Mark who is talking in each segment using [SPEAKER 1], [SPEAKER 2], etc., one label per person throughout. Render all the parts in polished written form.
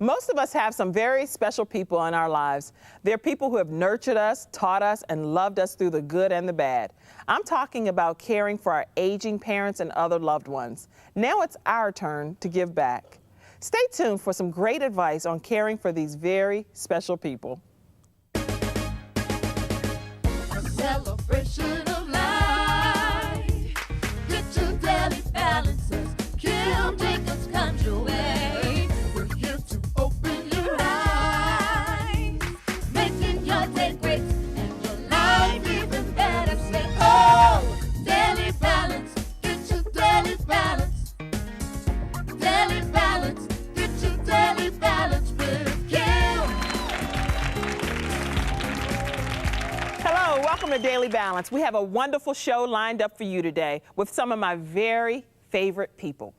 [SPEAKER 1] Most of us have some very special people in our lives. They're people who have nurtured us, taught us, and loved us through the good and the bad. I'm talking about caring for our aging parents and other loved ones. Now it's our turn to give back. Stay tuned for some great advice on caring for these very special people.
[SPEAKER 2] A celebration of life. Get your daily balances. Kim Jacobs comes your way. We're here to open your eyes, making your day great and your life even better. Say, oh, daily balance. Get your daily balance. Daily balance. Get your daily balance with Kim.
[SPEAKER 1] Hello, welcome to Daily Balance. We have a wonderful show lined up for you today with some of my very favorite people.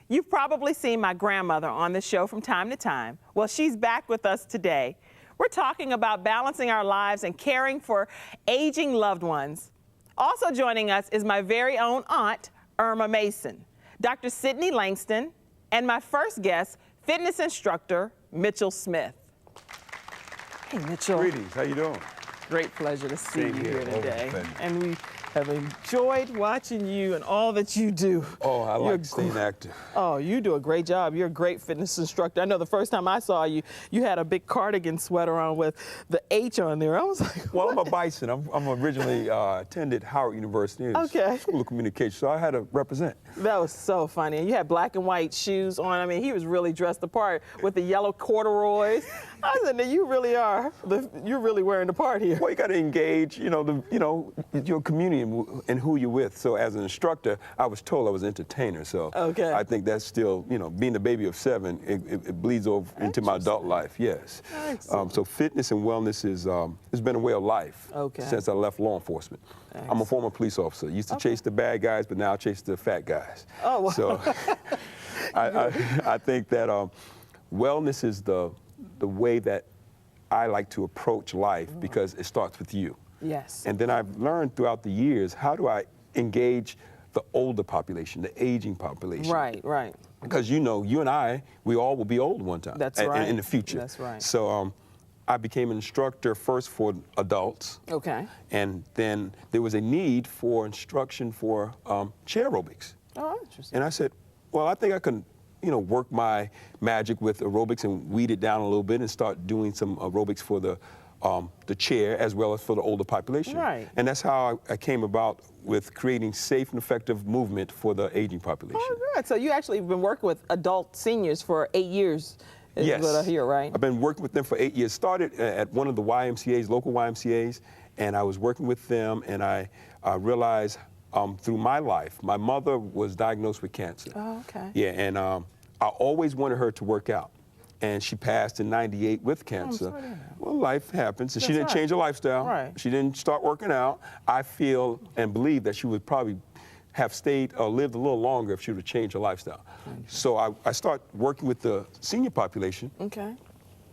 [SPEAKER 1] You've probably seen my grandmother on the show from time to time. Well, she's back with us today. We're talking about balancing our lives and caring for aging loved ones. Also joining us is my very own aunt, Irma Mason, Dr. Sydney Langston, and my first guest, fitness instructor, Mitchell Smith. Hey, Mitchell.
[SPEAKER 3] Greetings, how you doing?
[SPEAKER 1] Great pleasure to see you
[SPEAKER 3] Same
[SPEAKER 1] here
[SPEAKER 3] here.
[SPEAKER 1] today.
[SPEAKER 3] Always
[SPEAKER 1] And we have enjoyed watching you and all that you do.
[SPEAKER 3] Oh, I
[SPEAKER 1] You're
[SPEAKER 3] like staying active.
[SPEAKER 1] Oh, you do a great job. You're a great fitness instructor. I know the first time I saw you, you had a big cardigan sweater on with the H on there. I was like,
[SPEAKER 3] Well,
[SPEAKER 1] what?
[SPEAKER 3] I'm a Bison. I'm originally attended Howard University
[SPEAKER 1] Okay.
[SPEAKER 3] School of Communication, so I had to represent.
[SPEAKER 1] That was so funny. And you had black and white shoes on. I mean, he was really dressed the part with the yellow corduroys. I said, now you really are, you're really wearing the part here.
[SPEAKER 3] Well, you got to engage, your community and who you're with. So as an instructor, I was told I was an entertainer. So
[SPEAKER 1] Okay.
[SPEAKER 3] I think that's still, being the baby of 7, it bleeds over into my adult life. Yes.
[SPEAKER 1] Excellent.
[SPEAKER 3] So fitness and wellness has been a way of life
[SPEAKER 1] Okay.
[SPEAKER 3] since I left law enforcement. I'm a former police officer. Used to chase the bad guys, but now I chase the fat guys.
[SPEAKER 1] Oh, wow.
[SPEAKER 3] So I think that wellness is the way that I like to approach life because it starts with you.
[SPEAKER 1] Yes.
[SPEAKER 3] And then I've learned throughout the years, how do I engage the older population, the aging population?
[SPEAKER 1] Right, right.
[SPEAKER 3] Because you and I, we all will be old one time.
[SPEAKER 1] That's right.
[SPEAKER 3] In the future.
[SPEAKER 1] That's right.
[SPEAKER 3] So I became an instructor first for adults.
[SPEAKER 1] Okay.
[SPEAKER 3] And then there was a need for instruction for chair aerobics.
[SPEAKER 1] Oh, interesting.
[SPEAKER 3] And I said, well, I think I can, work my magic with aerobics and weed it down a little bit and start doing some aerobics for the chair as well as for the older population.
[SPEAKER 1] Right.
[SPEAKER 3] And that's how I came about with creating safe and effective movement for the aging population.
[SPEAKER 1] Oh, good. So you actually have been working with adult seniors for 8 years. Is
[SPEAKER 3] Yes.
[SPEAKER 1] what I hear, right?
[SPEAKER 3] I've been working with them for 8 years. Started at one of the YMCAs, local YMCAs, and I was working with them, and I realized through my life, my mother was diagnosed with cancer.
[SPEAKER 1] Oh, okay.
[SPEAKER 3] Yeah, and I always wanted her to work out. And she passed in '98 with cancer.
[SPEAKER 1] sorry to hear that.
[SPEAKER 3] Well, life happens, and she
[SPEAKER 1] That's
[SPEAKER 3] didn't
[SPEAKER 1] right.
[SPEAKER 3] change her lifestyle.
[SPEAKER 1] Right.
[SPEAKER 3] She didn't start working out. I feel and believe that she would probably have stayed or lived a little longer if she would have changed her lifestyle. So I started working with the senior population,
[SPEAKER 1] Okay.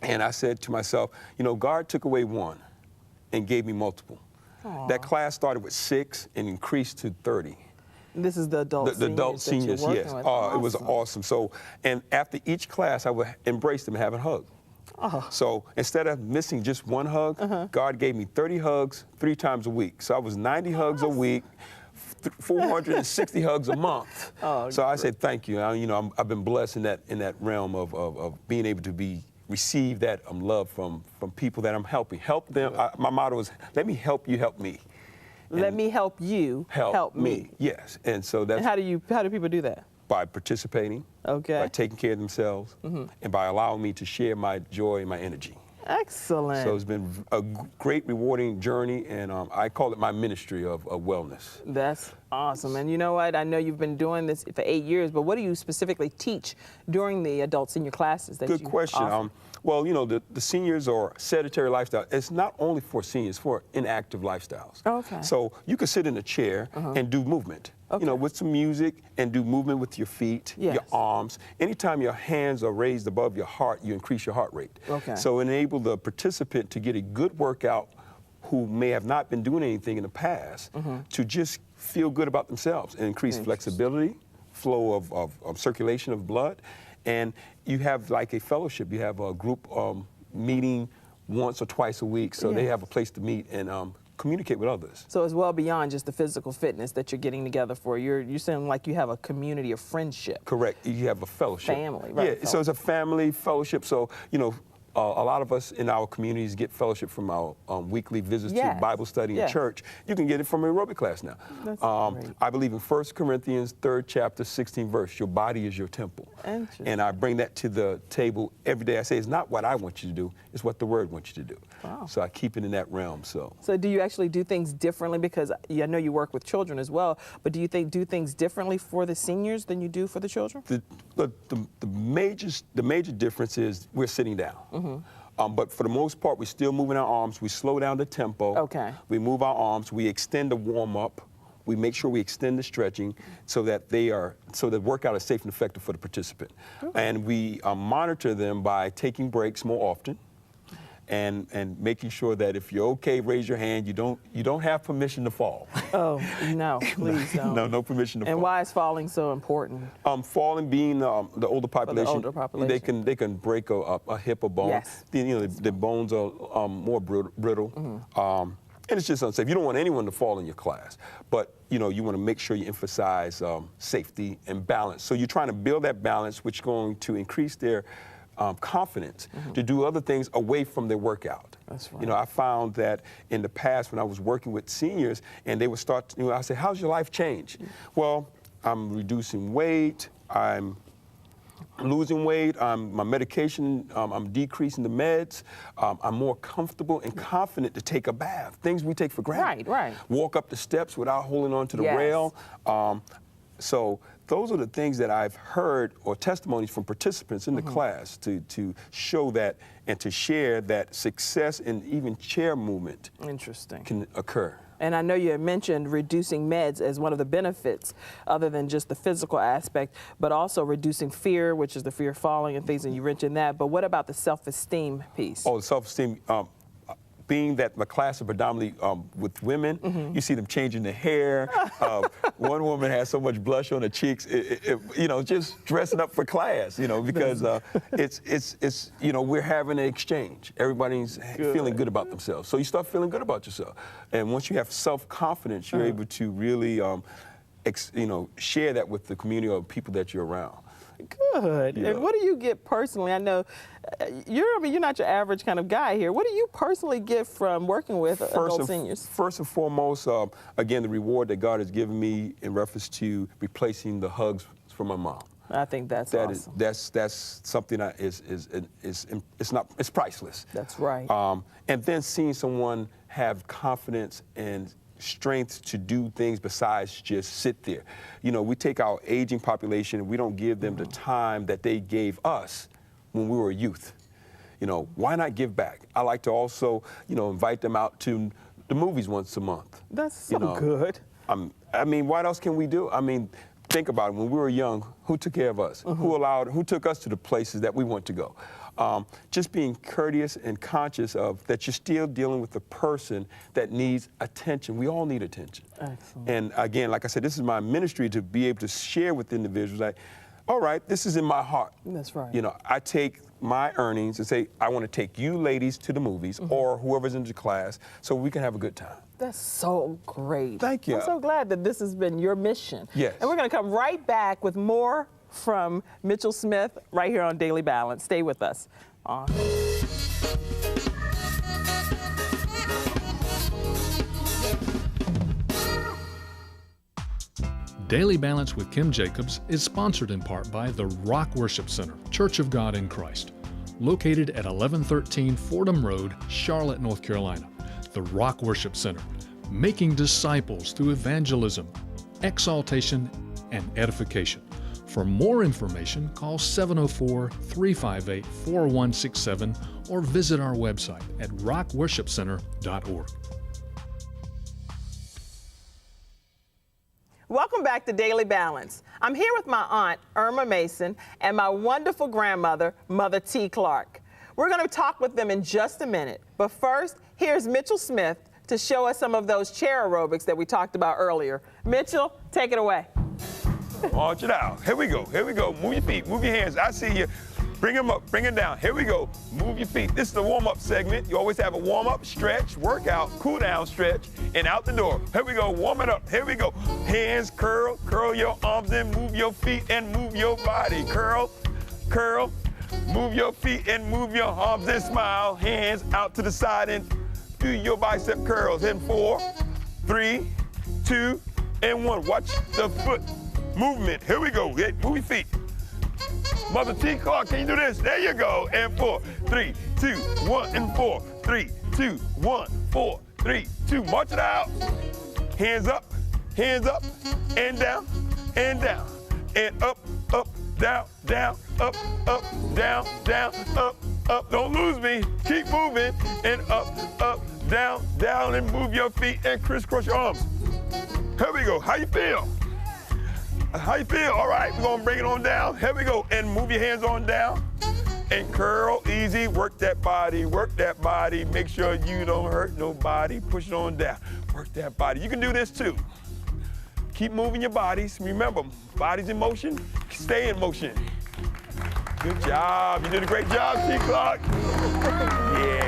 [SPEAKER 3] and I said to myself, God took away one and gave me multiple.
[SPEAKER 1] Aw.
[SPEAKER 3] That class started with 6 and increased to 30.
[SPEAKER 1] This is the adult
[SPEAKER 3] The adult
[SPEAKER 1] seniors
[SPEAKER 3] seniors,
[SPEAKER 1] that you're
[SPEAKER 3] yes.
[SPEAKER 1] working with.
[SPEAKER 3] It was awesome. So, and after each class, I would embrace them and have a hug.
[SPEAKER 1] Oh.
[SPEAKER 3] So instead of missing just one hug, God gave me 30 hugs 3 times a week. So I was 90 hugs a week, 460 hugs a month.
[SPEAKER 1] Oh,
[SPEAKER 3] so I said thank you. I've been blessed in that realm of being able to receive that love from people that I'm helping. Help them. My motto is, let me help you help me.
[SPEAKER 1] Let me help you help me.
[SPEAKER 3] Yes, and so that's
[SPEAKER 1] And how do people do that?
[SPEAKER 3] by participating,
[SPEAKER 1] Okay.
[SPEAKER 3] by taking care of themselves, and by allowing me to share my joy and my energy.
[SPEAKER 1] Excellent.
[SPEAKER 3] So it's been a great, rewarding journey, and I call it my ministry of wellness.
[SPEAKER 1] That's awesome. And you know what? I know you've been doing this for 8 years, but what do you specifically teach during the adult senior classes that
[SPEAKER 3] Good
[SPEAKER 1] you
[SPEAKER 3] question.
[SPEAKER 1] offer?
[SPEAKER 3] Well, the seniors are sedentary lifestyle. It's not only for seniors, for inactive lifestyles.
[SPEAKER 1] Okay.
[SPEAKER 3] So you can sit in a chair and do movement.
[SPEAKER 1] Okay.
[SPEAKER 3] With some music and do movement with your feet,
[SPEAKER 1] Yes.
[SPEAKER 3] your arms. Anytime your hands are raised above your heart, you increase your heart rate.
[SPEAKER 1] Okay.
[SPEAKER 3] So enable the participant to get a good workout who may have not been doing anything in the past to just feel good about themselves and increase flexibility, flow of circulation of blood, And you have like a fellowship. You have a group meeting once or twice a week, so they have a place to meet and communicate with others.
[SPEAKER 1] So it's well beyond just the physical fitness that you're getting together for. You're saying like you have a community of friendship.
[SPEAKER 3] Correct. You have a fellowship.
[SPEAKER 1] Family, right?
[SPEAKER 3] Yeah. So it's a family fellowship. So a lot of us in our communities get fellowship from our weekly visits to Bible study and church. You can get it from an aerobic class now.
[SPEAKER 1] That's great.
[SPEAKER 3] I believe in 1 Corinthians 3rd chapter, 16th verse, your body is your temple. And I bring that to the table every day. I say it's not what I want you to do, it's what the Word wants you to do.
[SPEAKER 1] Wow.
[SPEAKER 3] So I keep it in that realm. So
[SPEAKER 1] do you actually do things differently? Because I know you work with children as well, but do you do things differently for the seniors than you do for the children?
[SPEAKER 3] The major difference is we're sitting down. But for the most part, we're still moving our arms. We slow down the tempo.
[SPEAKER 1] Okay.
[SPEAKER 3] We move our arms. We extend the warm up. We make sure we extend the stretching so that the workout is safe and effective for the participant. And we monitor them by taking breaks more often. And making sure that if you're okay, raise your hand. You don't have permission to fall.
[SPEAKER 1] Oh no, please don't.
[SPEAKER 3] No permission to fall.
[SPEAKER 1] And why is falling so important?
[SPEAKER 3] Falling, being the older population,
[SPEAKER 1] older population.
[SPEAKER 3] they can break a hip or bone.
[SPEAKER 1] Yes.
[SPEAKER 3] The bones are more brittle. And it's just unsafe. You don't want anyone to fall in your class, but you want to make sure you emphasize safety and balance. So you're trying to build that balance, which is going to increase their confidence to do other things away from their workout.
[SPEAKER 1] That's right.
[SPEAKER 3] I found that in the past when I was working with seniors and they would start, I say, how's your life change? Well, I'm reducing weight, I'm losing weight, my medication, I'm decreasing the meds, I'm more comfortable and confident to take a bath, things we take for granted.
[SPEAKER 1] Right.
[SPEAKER 3] Walk up the steps without holding on to the rail. So those are the things that I've heard or testimonies from participants in the class to show that and to share that success in even chair movement can occur.
[SPEAKER 1] And I know you had mentioned reducing meds as one of the benefits, other than just the physical aspect, but also reducing fear, which is the fear of falling and things, and you mentioned that. But what about the self-esteem piece?
[SPEAKER 3] Oh, the self-esteem. Being that my class are predominantly with women, you see them changing their hair. One woman has so much blush on her cheeks, just dressing up for class, because it's we're having an exchange. Everybody's feeling good about themselves. So you start feeling good about yourself. And once you have self-confidence, you're able to really, share that with the community of people that you're around.
[SPEAKER 1] Good. And what do you get personally? I know you're not your average kind of guy here. What do you personally get from working with adult seniors? First
[SPEAKER 3] and foremost, again, the reward that God has given me in reference to replacing the hugs from my mom.
[SPEAKER 1] I think that's awesome.
[SPEAKER 3] That's something that it's priceless.
[SPEAKER 1] That's right.
[SPEAKER 3] And then seeing someone have confidence and strength to do things besides just sit there. We take our aging population and we don't give them the time that they gave us when we were youth. Why not give back? I like to also, invite them out to the movies once a month.
[SPEAKER 1] That's so good.
[SPEAKER 3] What else can we do? Think about it. When we were young, who took care of us? Who took us to the places that we want to go? Just being courteous and conscious of that you're still dealing with a person that needs attention. We all need attention.
[SPEAKER 1] Excellent.
[SPEAKER 3] And again, like I said, this is my ministry to be able to share with individuals like, all right, this is in my heart.
[SPEAKER 1] That's right.
[SPEAKER 3] I take my earnings and say, I want to take you ladies to the movies or whoever's in the class so we can have a good time.
[SPEAKER 1] That's so great.
[SPEAKER 3] Thank you.
[SPEAKER 1] I'm so glad that this has been your mission.
[SPEAKER 3] Yes.
[SPEAKER 1] And we're going to come right back with more from Mitchell Smith right here on Daily Balance. Stay with us.
[SPEAKER 4] Daily Balance with Kim Jacobs is sponsored in part by the Rock Worship Center, Church of God in Christ, located at 1113 Fordham Road, Charlotte, North Carolina. The Rock Worship Center, making disciples through evangelism, exaltation, and edification. For more information, call 704-358-4167 or visit our website at rockworshipcenter.org.
[SPEAKER 1] Welcome back to Daily Balance. I'm here with my aunt, Irma Mason, and my wonderful grandmother, Mother T. Clark. We're going to talk with them in just a minute. But first, here's Mitchell Smith to show us some of those chair aerobics that we talked about earlier. Mitchell, take it away.
[SPEAKER 3] March it out. Here we go. Here we go. Move your feet. Move your hands. I see you. Bring them up. Bring it down. Here we go. Move your feet. This is the warm-up segment. You always have a warm-up, stretch, workout, cool-down, stretch, and out the door. Here we go. Warm it up. Here we go. Hands curl. Curl your arms in. Move your feet and move your body. Curl, curl. Move your feet and move your arms and smile. Hands out to the side and do your bicep curls. In 4, 3, 2, and 1. Watch the foot movement. Here we go. Move your feet. Mother T. Clark, can you do this? There you go. And 4, 3, 2, 1, and 4, 3, 2, 1, 4, 3, 2. March it out. Hands up, and down, and down, and up, down, down, up, down, up. Don't lose me. Keep moving, and up, down, and move your feet and crisscross your arms. Here we go. How you feel? How you feel? All right, we're gonna bring it on down. Here we go, and move your hands on down. And curl, easy, work that body. Make sure you don't hurt nobody. Push it on down, work that body. You can do this too. Keep moving your bodies. Remember, body's in motion, stay in motion. Good job, you did a great job, T. Clark. Yeah.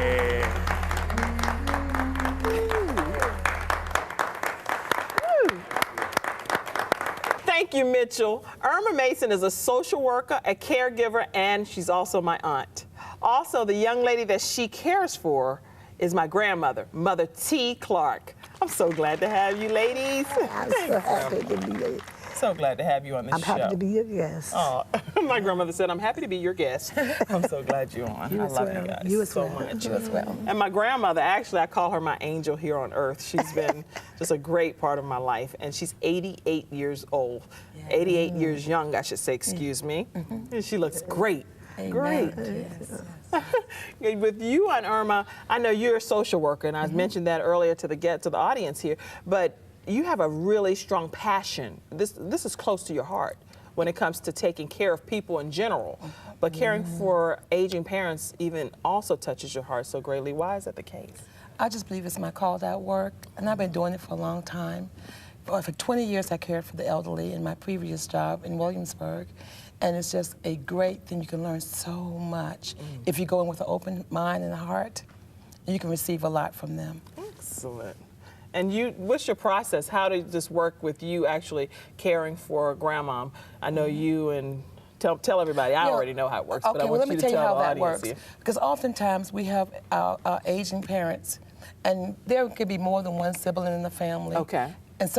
[SPEAKER 1] Thank you, Mitchell. Irma Mason is a social worker, a caregiver, and she's also my aunt. Also, the young lady that she cares for is my grandmother, Mother T. Clark. I'm so glad to have you, ladies.
[SPEAKER 5] I'm so happy to be here.
[SPEAKER 1] So glad to have you on this show.
[SPEAKER 5] I'm happy to be your guest.
[SPEAKER 1] Oh, my grandmother said, I'm happy to be your guest. I'm so glad you're on. I love you guys
[SPEAKER 5] You as
[SPEAKER 1] so
[SPEAKER 5] well.
[SPEAKER 1] much.
[SPEAKER 5] You as well.
[SPEAKER 1] And my grandmother, actually, I call her my angel here on earth. She's been just a great part of my life. And she's 88 years old. 88 years young, I should say, excuse me. And she looks great. Great. With you and Irma, I know you're a social worker, and I mentioned that earlier to the audience here, but you have a really strong passion. This is close to your heart when it comes to taking care of people in general, but caring for aging parents even also touches your heart so greatly. Why is that the case?
[SPEAKER 6] I just believe it's my called out work, and I've been doing it for a long time. For 20 years, I cared for the elderly in my previous job in Williamsburg, and it's just a great thing. You can learn so much if you go in with an open mind and a heart. You can receive a lot from them.
[SPEAKER 1] Excellent. And what's your process? How does this work with you actually caring for grandma? I know you and tell everybody. I already know how it works, but I want
[SPEAKER 6] let
[SPEAKER 1] you
[SPEAKER 6] me
[SPEAKER 1] to
[SPEAKER 6] tell you
[SPEAKER 1] tell
[SPEAKER 6] how
[SPEAKER 1] the
[SPEAKER 6] that
[SPEAKER 1] audience
[SPEAKER 6] works.
[SPEAKER 1] here.
[SPEAKER 6] Because oftentimes we have our aging parents, and there could be more than one sibling in the family.
[SPEAKER 1] Okay.
[SPEAKER 6] And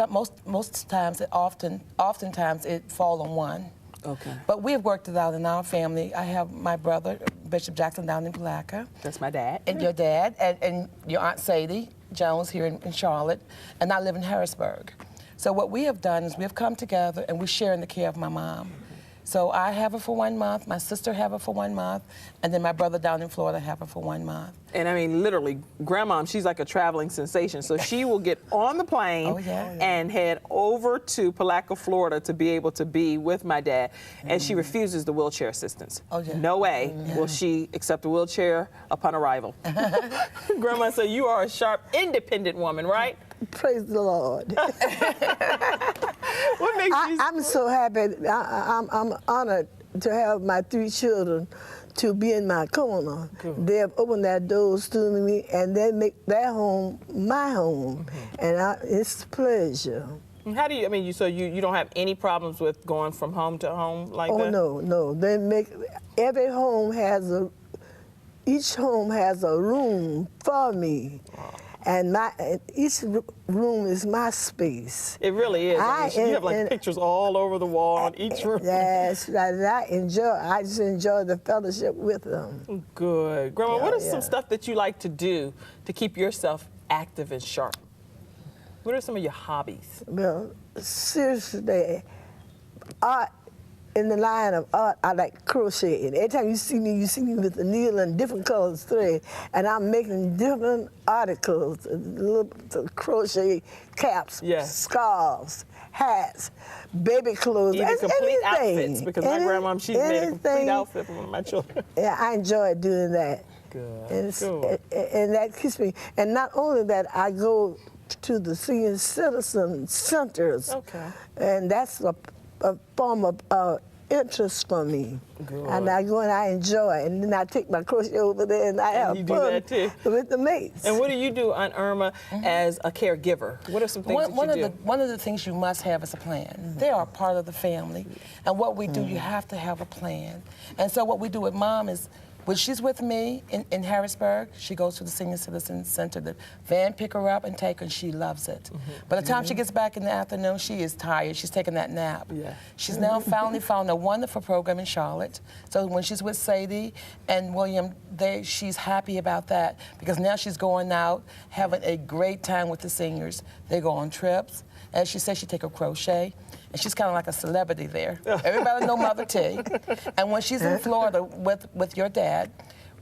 [SPEAKER 6] most times, oftentimes it falls on one.
[SPEAKER 1] Okay.
[SPEAKER 6] But we have worked it out in our family. I have my brother, Bishop Jackson, down in Palaca.
[SPEAKER 1] That's my dad.
[SPEAKER 6] And your dad, and your Aunt Sadie Jones here in Charlotte, and I live in Harrisburg. So what we have done is we have come together and we share in the care of my mom. So I have her for 1 month, my sister have her for 1 month, and then my brother down in Florida have her for 1 month.
[SPEAKER 1] And I mean, literally, grandma, she's like a traveling sensation. So she will get on the plane and head over to Palaca, Florida to be able to be with my dad. And she refuses the wheelchair assistance. No way will she accept a wheelchair upon arrival. Grandma said, you are a sharp, independent woman, right?
[SPEAKER 5] Praise the Lord.
[SPEAKER 1] What makes you...
[SPEAKER 5] I'm so happy. I'm honored to have my 3 children to be in my corner. They have opened their doors to me, and they make their home my home. And it's a pleasure.
[SPEAKER 1] How do you, I mean, so you don't have any problems with going from home to home like that?
[SPEAKER 5] Oh, no. They make, every home has each home has a room for me. And each room is my space.
[SPEAKER 1] It really is. You have like pictures all over the wall in each room.
[SPEAKER 5] Yes, and I just enjoy the fellowship with them.
[SPEAKER 1] Good. Grandma, what is some stuff that you like to do to keep yourself active and sharp? What are some of your hobbies?
[SPEAKER 5] Well, seriously, art, in the line of art, I like crocheting. Every time you see me with a needle and different colors thread, and I'm making different articles, little crochet caps, scarves, hats, baby clothes,
[SPEAKER 1] even complete
[SPEAKER 5] anything.
[SPEAKER 1] Outfits, because my grandma, she's made a complete outfit for one of my children.
[SPEAKER 5] Yeah, I enjoy doing that.
[SPEAKER 1] Good.
[SPEAKER 5] And that keeps me, and not only that, I go to the senior citizen centers.
[SPEAKER 1] Okay.
[SPEAKER 5] And that's a a form of interest for me.
[SPEAKER 1] Good.
[SPEAKER 5] And I go and I enjoy it. And then I take my crochet over there and I have
[SPEAKER 1] you do
[SPEAKER 5] fun
[SPEAKER 1] that too?
[SPEAKER 5] with the mates.
[SPEAKER 1] And what do you do, Aunt Irma, as a caregiver? What are some things that you do?
[SPEAKER 6] One of the things you must have is a plan. They are part of the family. And what we do, you have to have a plan. And so what we do with Mom is, when she's with me in Harrisburg, she goes to the Senior Citizen Center. The van pick her up and take her, and she loves it. By the time she gets back in the afternoon, she is tired. She's taking that nap.
[SPEAKER 1] Yeah.
[SPEAKER 6] She's now finally found a wonderful program in Charlotte. So when she's with Sadie and William, she's happy about that because now she's going out, having a great time with the seniors. They go on trips. As she says, she take a crochet. And she's kind of like a celebrity there. Everybody know Mother T. And when she's in Florida with your dad,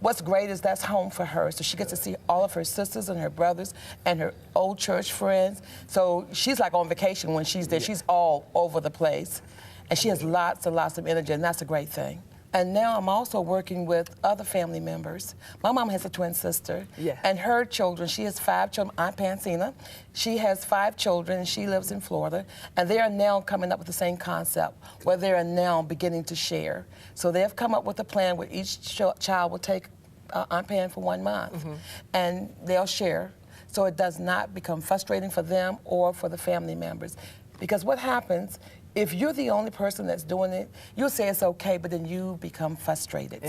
[SPEAKER 6] what's great is that's home for her. So she gets to see all of her sisters and her brothers and her old church friends. So she's like on vacation when she's there. She's all over the place. And she has lots and lots of energy, and that's a great thing. And now I'm also working with other family members. My mom has a twin sister, and her children, she has 5 children, Aunt Pansina. She has 5 children, and she lives in Florida. And they are now coming up with the same concept, where they are now beginning to share. So they have come up with a plan where each child will take Aunt Pan for 1 month, and they'll share. So it does not become frustrating for them or for the family members. Because what happens, if you're the only person that's doing it, you'll say it's okay, but then you become frustrated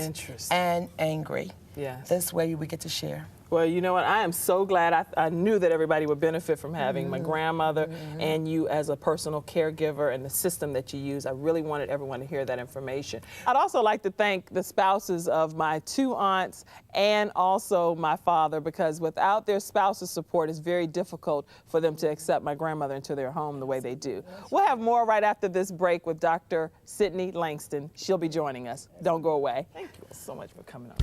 [SPEAKER 6] and angry.
[SPEAKER 1] Yes.
[SPEAKER 6] This way we get to share.
[SPEAKER 1] Well, you know what? I am so glad. I knew that everybody would benefit from having my grandmother and you as a personal caregiver and the system that you use. I really wanted everyone to hear that information. I'd also like to thank the spouses of my 2 aunts and also my father, because without their spouses' support, it's very difficult for them to accept my grandmother into their home the way they do. We'll have more right after this break with Dr. Sydney Langston. She'll be joining us. Don't go away. Thank you so much for coming on.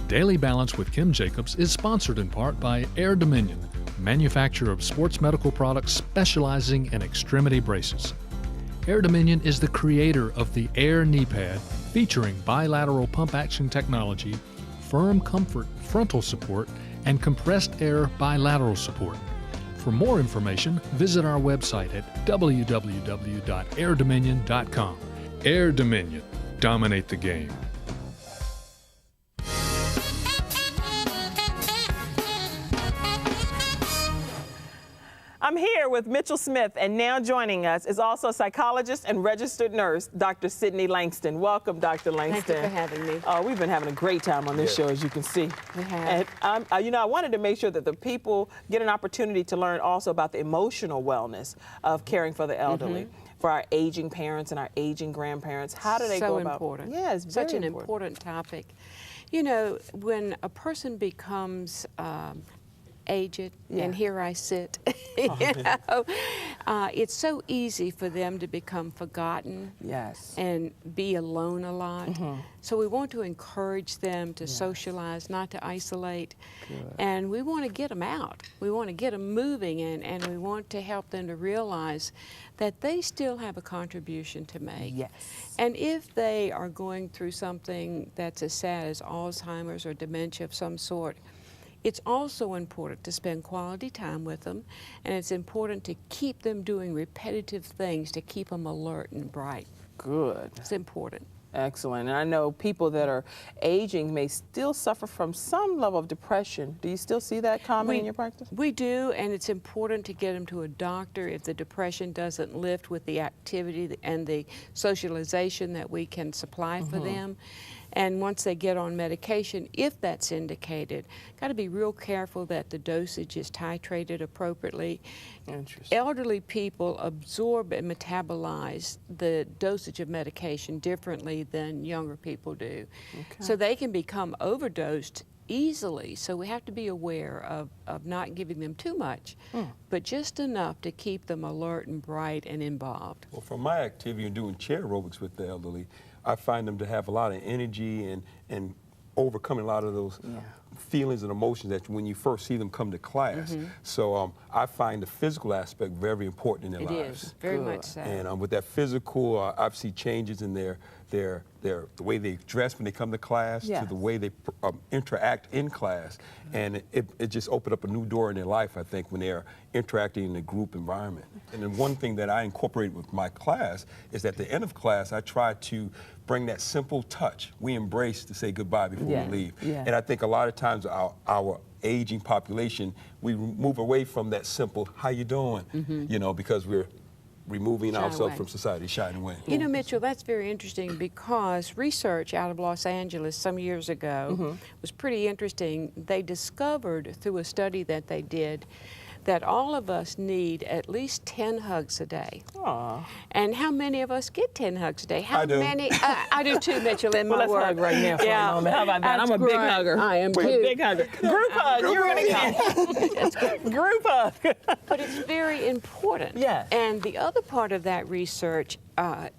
[SPEAKER 4] Daily Balance with Kim Jacobs is sponsored in part by Air Dominion, manufacturer of sports medical products specializing in extremity braces. Air Dominion is the creator of the Air Knee Pad, featuring bilateral pump action technology, firm comfort frontal support, and compressed air bilateral support. For more information, visit our website at www.airdominion.com. Air Dominion. Dominate the game.
[SPEAKER 1] I'm here with Mitchell Smith, and now joining us is also psychologist and registered nurse, Dr. Sydney Langston. Welcome, Dr. Langston.
[SPEAKER 7] Thank you for having me.
[SPEAKER 1] We've been having a great time on this show, as you can see.
[SPEAKER 7] We have.
[SPEAKER 1] And you know, I wanted to make sure that the people get an opportunity to learn also about the emotional wellness of caring for the elderly, for our aging parents and our aging grandparents. How do they go about?
[SPEAKER 7] So important.
[SPEAKER 1] Yeah, it's
[SPEAKER 7] such
[SPEAKER 1] very
[SPEAKER 7] an important topic. You know, when a person becomes aged, and here I sit, you know, it's so easy for them to become forgotten and be alone a lot. So we want to encourage them to socialize, not to isolate. And we want to get them out. We want to get them moving, and we want to help them to realize that they still have a contribution to make. And if they are going through something that's as sad as Alzheimer's or dementia of some sort, it's also important to spend quality time with them, and it's important to keep them doing repetitive things to keep them alert and bright.
[SPEAKER 1] Good.
[SPEAKER 7] It's important.
[SPEAKER 1] Excellent. And I know people that are aging may still suffer from some level of depression. Do you still see that common in your practice?
[SPEAKER 7] We do, and it's important to get them to a doctor if the depression doesn't lift with the activity and the socialization that we can supply for them. And once they get on medication, if that's indicated, got to be real careful that the dosage is titrated appropriately. Elderly people absorb and metabolize the dosage of medication differently than younger people do. So they can become overdosed easily. So we have to be aware of not giving them too much, but just enough to keep them alert and bright and involved.
[SPEAKER 3] Well, from my activity in doing chair aerobics with the elderly, I find them to have a lot of energy and overcoming a lot of those feelings and emotions that when you first see them come to class. So I find the physical aspect very important in their lives.
[SPEAKER 7] It is, very much so.
[SPEAKER 3] And with that physical, I've seen changes in their the way they dress when they come to class, to
[SPEAKER 1] Yes.
[SPEAKER 3] the way they interact in class. And it just opened up a new door in their life, I think, when they're interacting in a group environment. And then one thing that I incorporate with my class is at the end of class, I try to bring that simple touch. We embrace to say goodbye before
[SPEAKER 1] Yes,
[SPEAKER 3] we leave.
[SPEAKER 1] yes.
[SPEAKER 3] And I think a lot of times our aging population, we move away from that simple, how you doing? You know, because we're removing
[SPEAKER 7] Shy
[SPEAKER 3] ourselves
[SPEAKER 7] away.
[SPEAKER 3] from society, shying away.
[SPEAKER 7] You know, Mitchell, that's very interesting because research out of Los Angeles some years ago was pretty interesting. They discovered through a study that they did that all of us need at least 10 hugs a day.
[SPEAKER 1] Aw.
[SPEAKER 7] And how many of us get 10 hugs a day? How
[SPEAKER 3] I do.
[SPEAKER 7] many? I do too, Mitchell, in
[SPEAKER 1] Well,
[SPEAKER 7] my
[SPEAKER 1] let's
[SPEAKER 7] work.
[SPEAKER 1] hug right now for a moment. How about that?
[SPEAKER 7] That's
[SPEAKER 1] I'm a big
[SPEAKER 7] great.
[SPEAKER 1] hugger.
[SPEAKER 7] I am
[SPEAKER 1] I'm a
[SPEAKER 7] too.
[SPEAKER 1] big hugger. Group hug. You're gonna get group hug.
[SPEAKER 7] But it's very important.
[SPEAKER 1] Yes.
[SPEAKER 7] And the other part of that research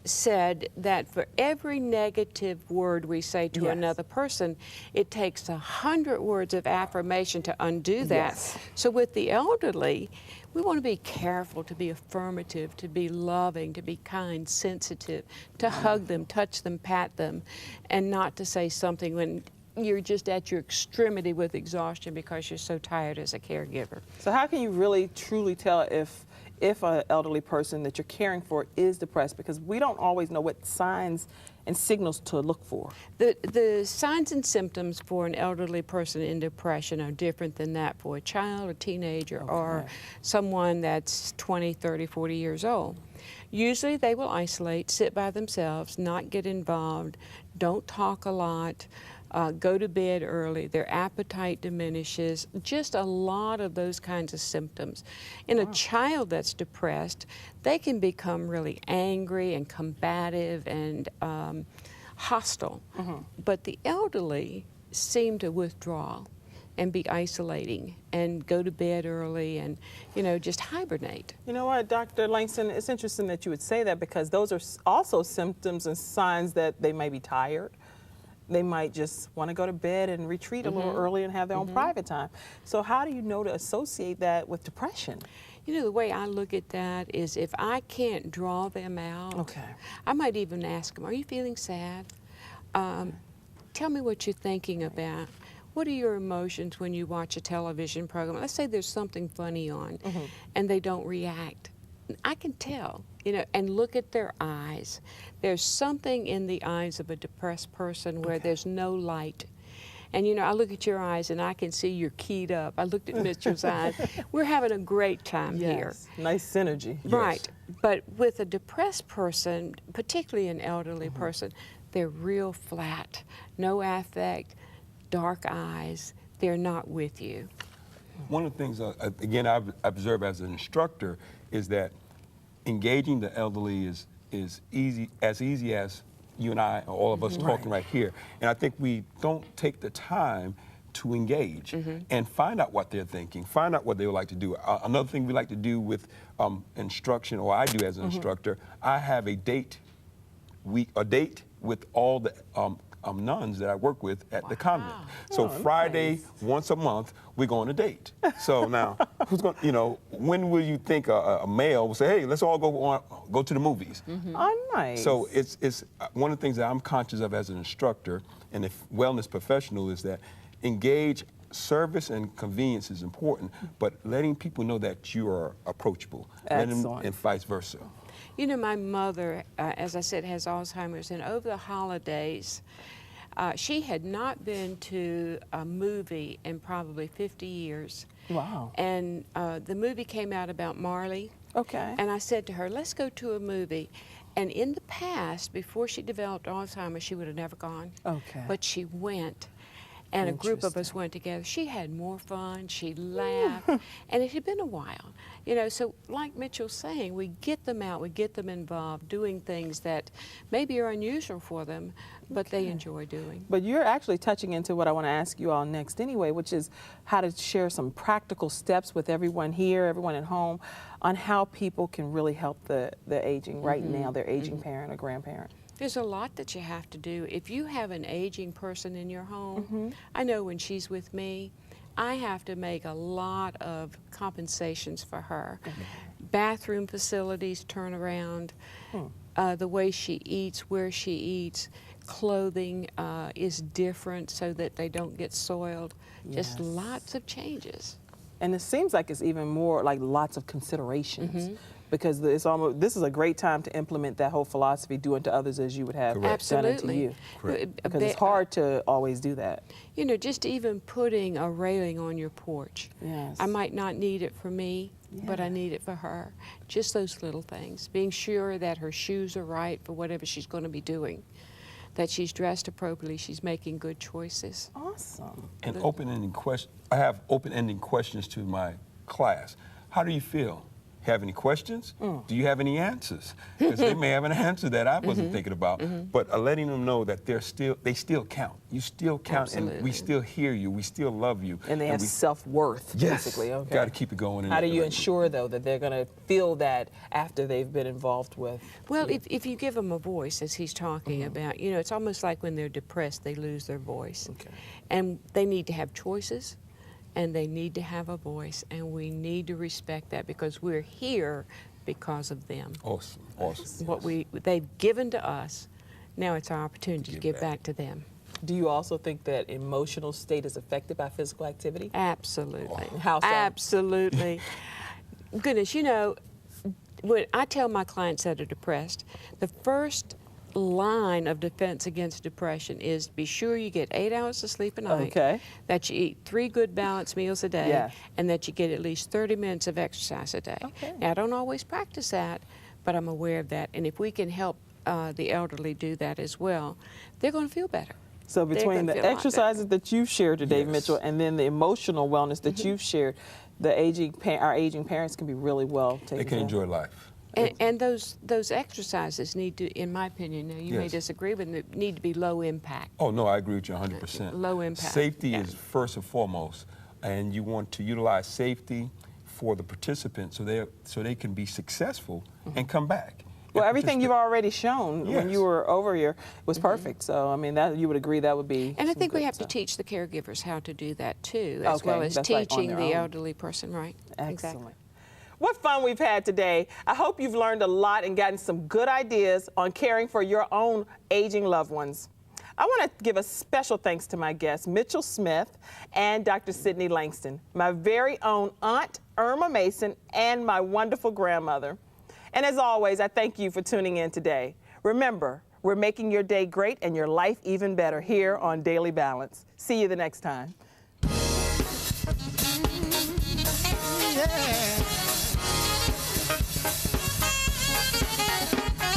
[SPEAKER 7] said that for every negative word we say to
[SPEAKER 1] Yes.
[SPEAKER 7] another person, it takes 100 words of affirmation to undo that.
[SPEAKER 1] Yes.
[SPEAKER 7] So with the elderly, we want to be careful to be affirmative, to be loving, to be kind, sensitive, to hug them, touch them, pat them, and not to say something when you're just at your extremity with exhaustion because you're so tired as a caregiver.
[SPEAKER 1] So how can you really truly tell if an elderly person that you're caring for is depressed? Because we don't always know what signs and signals to look for.
[SPEAKER 7] The signs and symptoms for an elderly person in depression are different than that for a child, a teenager, or someone that's 20, 30, 40 years old. Usually they will isolate, sit by themselves, not get involved, don't talk a lot, go to bed early, their appetite diminishes, just a lot of those kinds of symptoms. In a child that's depressed, they can become really angry and combative and hostile. But the elderly seem to withdraw and be isolating and go to bed early and, you know, just hibernate.
[SPEAKER 1] You know what, Dr. Langston, it's interesting that you would say that because those are also symptoms and signs that they may be tired. They might just want to go to bed and retreat a little early and have their own private time. So how do you know to associate that with depression?
[SPEAKER 7] You know, the way I look at that is if I can't draw them out, I might even ask them, are you feeling sad? Tell me what you're thinking about. What are your emotions when you watch a television program? Let's say there's something funny on and they don't react. I can tell, you know, and look at their eyes. There's something in the eyes of a depressed person where there's no light. And, you know, I look at your eyes and I can see you're keyed up. I looked at Mitchell's eyes. We're having a great time here.
[SPEAKER 1] Nice synergy.
[SPEAKER 7] Right. But with a depressed person, particularly an elderly person, they're real flat, no affect, dark eyes. They're not with you.
[SPEAKER 3] One of the things, again, I've observed as an instructor is that engaging the elderly is easy as you and I, or all of us talking right here. And I think we don't take the time to engage and find out what they're thinking, find out what they would like to do. Another thing we like to do with instruction, or I do as an instructor, I have a date with all the nuns that I work with at the convent. So Friday, once a month, we go on a date. So now, who's going? You know, when will you think a male will say, "Hey, let's all go to the movies"?
[SPEAKER 1] Oh, nice.
[SPEAKER 3] So it's one of the things that I'm conscious of as an instructor and a wellness professional is that engage. Service and convenience is important, but letting people know that you are approachable, and vice versa.
[SPEAKER 7] You know, my mother, as I said, has Alzheimer's, and over the holidays, she had not been to a movie in probably 50 years.
[SPEAKER 1] Wow.
[SPEAKER 7] And the movie came out about Marley.
[SPEAKER 1] Okay.
[SPEAKER 7] And I said to her, let's go to a movie. And in the past, before she developed Alzheimer's, she would have never gone.
[SPEAKER 1] Okay.
[SPEAKER 7] But she went. And a group of us went together. She had more fun, she laughed, and it had been a while. You know, so like Mitchell's saying, we get them out, we get them involved, doing things that maybe are unusual for them, but they enjoy doing.
[SPEAKER 1] But you're actually touching into what I want to ask you all next anyway, which is how to share some practical steps with everyone here, everyone at home, on how people can really help the aging right now, their aging parent or grandparent.
[SPEAKER 7] There's a lot that you have to do. If you have an aging person in your home, I know when she's with me, I have to make a lot of compensations for her. Bathroom facilities, turnaround, the way she eats, where she eats, clothing is different so that they don't get soiled. Just
[SPEAKER 1] Yes.
[SPEAKER 7] lots of changes.
[SPEAKER 1] And it seems like it's even more like lots of considerations. Because it's almost, this is a great time to implement that whole philosophy, do unto others as you would have
[SPEAKER 3] Correct.
[SPEAKER 1] done unto
[SPEAKER 7] Absolutely.
[SPEAKER 1] you.
[SPEAKER 3] Correct.
[SPEAKER 1] Because it's hard to always do that.
[SPEAKER 7] You know, just even putting a railing on your porch.
[SPEAKER 1] Yes.
[SPEAKER 7] I might not need it for me, but I
[SPEAKER 1] Yeah.
[SPEAKER 7] need it for her. Just those little things. Being sure that her shoes are right for whatever she's going to be doing, that she's dressed appropriately, she's making good choices.
[SPEAKER 1] Awesome.
[SPEAKER 3] And open-ended question. I have open-ended questions to my class. How do you feel? Have any questions? Do you have any answers? Because they may have an answer that I wasn't thinking about. But letting them know that they still count. You still count, and
[SPEAKER 7] Absolutely.
[SPEAKER 3] we still hear you. We still love you.
[SPEAKER 1] And they have
[SPEAKER 3] we,
[SPEAKER 1] self-worth,
[SPEAKER 3] yes,
[SPEAKER 1] basically. Okay.
[SPEAKER 3] got to keep it going. in
[SPEAKER 1] How
[SPEAKER 3] that
[SPEAKER 1] do you
[SPEAKER 3] direction.
[SPEAKER 1] ensure, though, that they're going to feel that after they've been involved with?
[SPEAKER 7] Well, if you give them a voice, as he's talking about, you know, it's almost like when they're depressed, they lose their voice.
[SPEAKER 1] Okay.
[SPEAKER 7] And they need to have choices, and they need to have a voice, and we need to respect that because we're here because of them.
[SPEAKER 3] Awesome, awesome.
[SPEAKER 7] What they've given to us, now it's our opportunity to give back to them.
[SPEAKER 1] Do you also think that emotional state is affected by physical activity?
[SPEAKER 7] Absolutely.
[SPEAKER 1] How so?
[SPEAKER 7] Absolutely. Goodness, you know, when I tell my clients that are depressed, the first line of defense against depression is be sure you get 8 hours of sleep a night,
[SPEAKER 1] Okay.
[SPEAKER 7] that you eat 3 good balanced meals a day,
[SPEAKER 1] Yeah.
[SPEAKER 7] and that you get at least 30 minutes of exercise a day.
[SPEAKER 1] Okay.
[SPEAKER 7] Now, I don't always practice that, but I'm aware of that. And if we can help the elderly do that as well, they're going to feel better.
[SPEAKER 1] So
[SPEAKER 7] They're
[SPEAKER 1] between
[SPEAKER 7] gonna
[SPEAKER 1] the
[SPEAKER 7] feel a lot better.
[SPEAKER 1] exercises that you've shared today,
[SPEAKER 3] Yes.
[SPEAKER 1] Mitchell, and then the emotional wellness that you've shared, our aging parents can be really well taken
[SPEAKER 3] They can
[SPEAKER 1] care of.
[SPEAKER 3] enjoy life.
[SPEAKER 7] And those exercises need to, in my opinion, now you may
[SPEAKER 3] Yes.
[SPEAKER 7] disagree, but they need to be low impact.
[SPEAKER 3] Oh, no, I agree with you 100%.
[SPEAKER 7] Low impact,
[SPEAKER 3] Safety
[SPEAKER 7] yeah.
[SPEAKER 3] is first and foremost, and you want to utilize safety for the participants so they can be successful and come back.
[SPEAKER 1] Well,
[SPEAKER 3] And
[SPEAKER 1] everything you've
[SPEAKER 3] participate.
[SPEAKER 1] already shown when you
[SPEAKER 3] Yes.
[SPEAKER 1] were over here was perfect. So, I mean, that you would agree that would be.
[SPEAKER 7] And I
[SPEAKER 1] some
[SPEAKER 7] think we
[SPEAKER 1] good
[SPEAKER 7] have to
[SPEAKER 1] stuff.
[SPEAKER 7] teach the caregivers how to do that too, as
[SPEAKER 1] Okay,
[SPEAKER 7] well as
[SPEAKER 1] that's like on
[SPEAKER 7] teaching
[SPEAKER 1] their
[SPEAKER 7] the
[SPEAKER 1] own.
[SPEAKER 7] elderly person, right?
[SPEAKER 1] Excellent.
[SPEAKER 7] Exactly.
[SPEAKER 1] What fun we've had today. I hope you've learned a lot and gotten some good ideas on caring for your own aging loved ones. I want to give a special thanks to my guests, Mitchell Smith and Dr. Sidney Langston, my very own Aunt Irma Mason, and my wonderful grandmother. And as always, I thank you for tuning in today. Remember, we're making your day great and your life even better here on Daily Balance. See you the next time.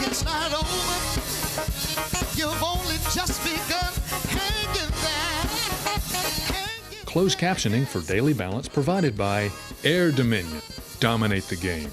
[SPEAKER 2] It's not over. You've only just begun hanging there.
[SPEAKER 4] Closed captioning for Daily Balance provided by Air Dominion. Dominate the game.